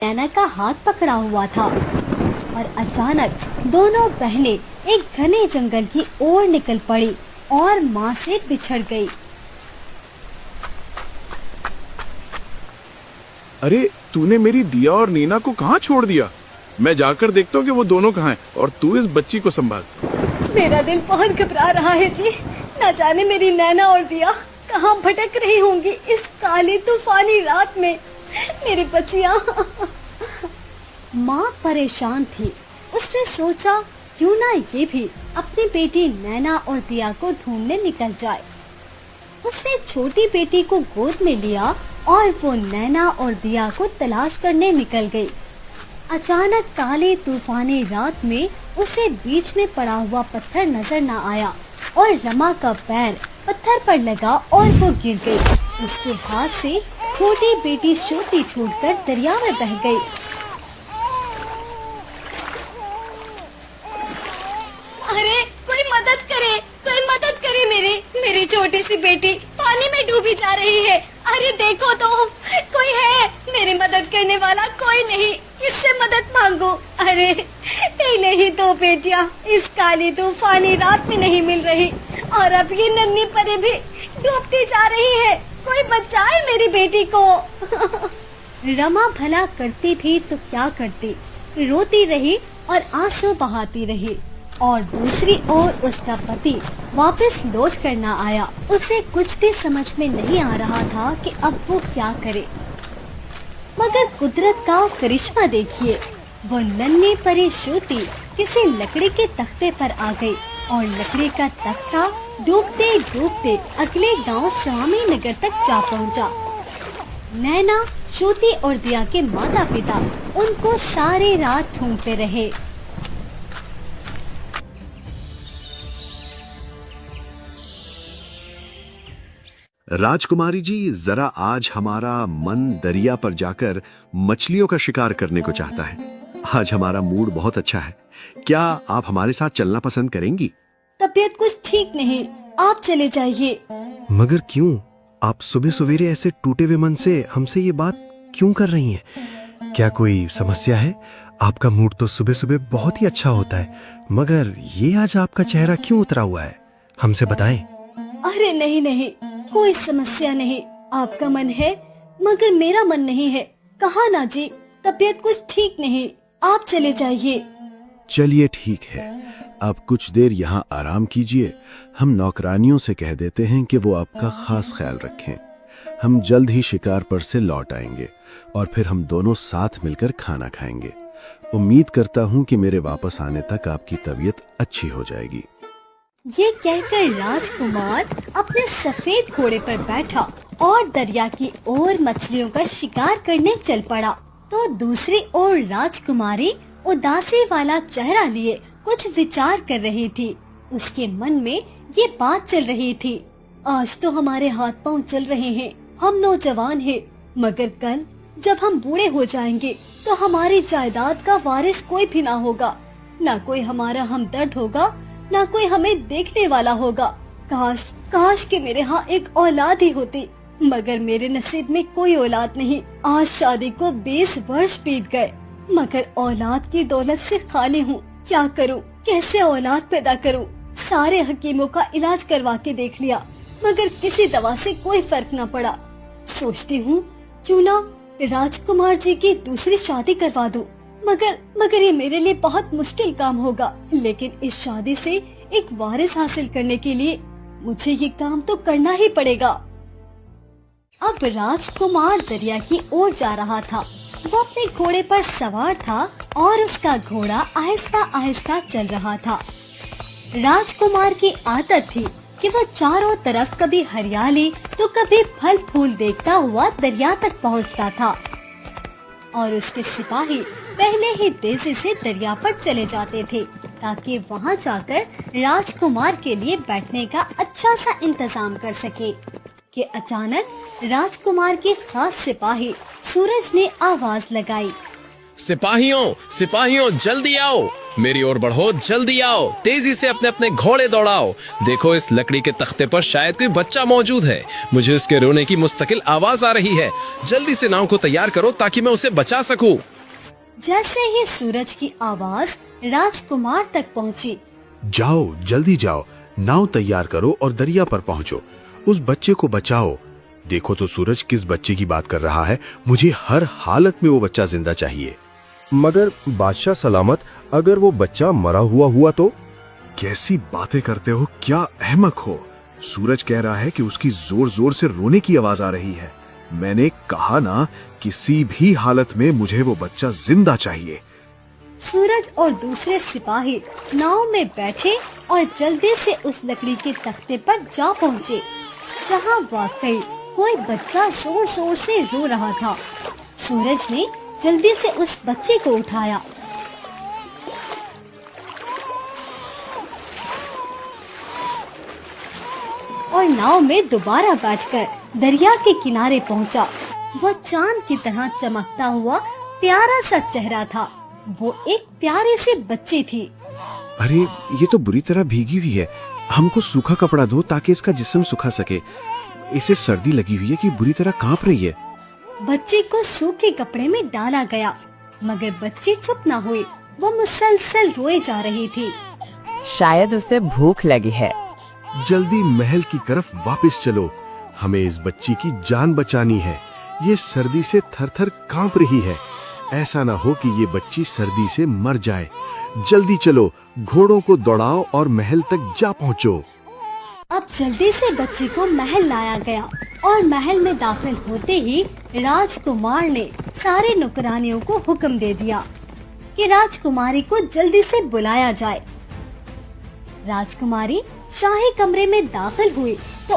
नैना का हाथ पकड़ा हुआ था और अचानक दोनों बहनें एक घने जंगल की ओर निकल पड़ी और माँ से बिछड़ गई। अरे तूने मेरी दिया और नीना को कहाँ छोड़ दिया? मैं जाकर देखता हूँ कि वो दोनों कहाँ हैं और तू इस बच्ची को संभाल। मेरा दिल बहुत घबरा रहा है जी। न जाने मेरी नैना और दिया कहाँ भटक रही होंगी इस काली तूफानी रात में। मेरी बच्चियाँ। माँ परेशान थी। उसने सोचा क्यों ना ये भी अपनी बेटी नैना और दिया को ढूंढने निकल जाए। उसने छोटी बेटी को गोद में लिया और वो नैना और दिया को तलाश करने निकल गई। अचानक काले तूफानी रात में उसे बीच में पड़ा हुआ पत्थर नजर न आया और रमा का पैर पत्थर पर लगा और वो गिर गई। उसके हाथ से छोटी बेटी श्रुति छूटकर दरिया में बह गई। अरे कोई मदद करे मेरी छोटी सी बेटी पानी में डूबी जा रही है। अरे देखो तो कोई है, मेरी मदद करने वाला कोई नहीं, किससे मदद मांगो। अरे पहले ही दो बेटियां इस काली तूफानी रात में नहीं मिल रही और अब ये नन्ही परी भी डूबती जा रही है। कोई बचाए मेरी बेटी को। रमा भला करती भी तो क्या करती, रोती रही और आंसू बहाती रही। और दूसरी ओर उसका पति वापस लौट कर ना आया। उसे कुछ भी समझ में नहीं आ रहा था कि अब वो क्या करे। मगर कुदरत का करिश्मा देखिए, वो नन्ही परी श्रुति किसी लकड़ी के तख्ते पर आ गई और लकड़ी का तख्ता डूबते डूबते अगले गांव स्वामी नगर तक जा पहुंचा। नैना, श्रुति और दिया के माता पिता उनको सारी रात ढूंढते रहे। राजकुमारी जी, जरा आज हमारा मन दरिया पर जाकर मछलियों का शिकार करने को चाहता है। आज हमारा मूड बहुत अच्छा है। क्या आप हमारे साथ चलना पसंद करेंगी? तबीयत कुछ ठीक नहीं, आप चले जाइए। मगर क्यों? आप सुबह सवेरे ऐसे टूटे हुए मन से हमसे ये बात क्यों कर रही हैं? क्या कोई समस्या है? आपका मूड तो सुबह सुबह बहुत ही अच्छा होता है, मगर ये आज आपका चेहरा क्यों उतरा हुआ है? हमसे बताएं। अरे नहीं, कोई समस्या नहीं। आपका मन है मगर मेरा मन नहीं है। कहा ना जी, तबीयत कुछ ठीक नहीं, आप चले जाइए। चलिए ठीक है, आप कुछ देर यहाँ आराम कीजिए। हम नौकरानियों से कह देते हैं कि वो आपका खास ख्याल रखें। हम जल्द ही शिकार पर से लौट आएंगे और फिर हम दोनों साथ मिलकर खाना खाएंगे। उम्मीद करता हूँ कि मेरे वापस आने तक आपकी तबीयत अच्छी हो जाएगी। ये कहकर राजकुमार अपने सफेद घोड़े पर बैठा और दरिया की ओर मछलियों का शिकार करने चल पड़ा। तो दूसरी ओर राजकुमारी उदासी वाला चेहरा लिए कुछ विचार कर रही थी। उसके मन में ये बात चल रही थी, आज तो हमारे हाथ पांव चल रहे हैं, हम नौजवान हैं, मगर कल जब हम बूढ़े हो जाएंगे तो हमारी जायदाद का वारिस कोई भी ना होगा। ना कोई हमारा हमदर्द होगा, ना कोई हमें देखने वाला होगा। काश कि मेरे यहाँ एक औलाद ही होती, मगर मेरे नसीब में कोई औलाद नहीं। आज शादी को 20 वर्ष बीत गए, मगर औलाद की दौलत से खाली हूँ। क्या करूँ, कैसे औलाद पैदा करूँ? सारे हकीमों का इलाज करवा के देख लिया, मगर किसी दवा से कोई फर्क न पड़ा। सोचती हूँ क्यों ना राजकुमार जी की दूसरी शादी करवा दूं। मगर ये मेरे लिए बहुत मुश्किल काम होगा। लेकिन इस शादी से एक वारिस हासिल करने के लिए मुझे ये काम तो करना ही पड़ेगा। अब राजकुमार दरिया की ओर जा रहा था। वो अपने घोड़े पर सवार था और उसका घोड़ा आहिस्ता आहिस्ता चल रहा था। राजकुमार की आदत थी कि वह चारों तरफ कभी हरियाली तो कभी फल फूल देखता हुआ दरिया तक पहुंचता था और उसके सिपाही पहले ही तेजी से दरिया पर चले जाते थे ताकि वहां जाकर राजकुमार के लिए बैठने का अच्छा सा इंतजाम कर सके। कि अचानक राजकुमार के खास सिपाही सूरज ने आवाज लगाई, सिपाहियों जल्दी आओ, मेरी ओर बढ़ो, जल्दी आओ, तेजी से अपने अपने घोड़े दौड़ाओ। देखो इस लकड़ी के तख्ते पर शायद कोई बच्चा मौजूद है। मुझे उसके रोने की मुस्तकिल आवाज आ रही है। जल्दी से नाव को तैयार करो ताकि मैं उसे बचा सकूं। जैसे ही सूरज की आवाज राजकुमार तक पहुंची, जाओ, जल्दी जाओ, नाव तैयार करो और दरिया पर पहुंचो। उस बच्चे को बचाओ। देखो तो सूरज किस बच्चे की बात कर रहा है। मुझे हर हालत में वो बच्चा जिंदा चाहिए। मगर बादशाह सलामत, अगर वो बच्चा मरा हुआ तो? कैसी बातें करते हो, क्या अहमक हो। सूरज कह रहा है कि उसकी जोर जोर से रोने की आवाज आ रही है। मैंने कहा ना, किसी भी हालत में मुझे वो बच्चा जिंदा चाहिए। सूरज और दूसरे सिपाही नाव में बैठे और जल्दी से उस लकड़ी के तख्ते पर जा पहुँचे, जहाँ वाकई कोई बच्चा जोर जोर से रो रहा था। सूरज ने जल्दी से उस बच्चे को उठाया और नाव में दोबारा बैठकर दरिया के किनारे पहुंचा। वह चांद की तरह चमकता हुआ प्यारा सा चेहरा था। वो एक प्यारे से बच्चे थी। अरे ये तो बुरी तरह भीगी हुई है। हमको सूखा कपड़ा दो ताकि इसका जिस्म सुखा सके। इसे सर्दी लगी हुई है कि बुरी तरह कांप रही है। बच्चे को सूखे कपड़े में डाला गया, मगर बच्ची चुप न हुई। वो मुसलसल रोए जा रही थी। शायद उसे भूख लगी है। जल्दी महल की तरफ वापस चलो। हमें इस बच्ची की जान बचानी है। ये सर्दी से थर-थर कांप रही है। ऐसा ना हो कि ये बच्ची सर्दी से मर जाए। जल्दी चलो, घोड़ों को दौड़ाओ और महल तक जा पहुंचो। अब जल्दी से बच्ची को महल लाया गया और महल में दाखिल होते ही राजकुमार ने सारे नौकरानियों को हुक्म दे दिया कि राजकुमारी को जल्दी से बुलाया जाए। राजकुमारी शाही कमरे में दाखिल हुई तो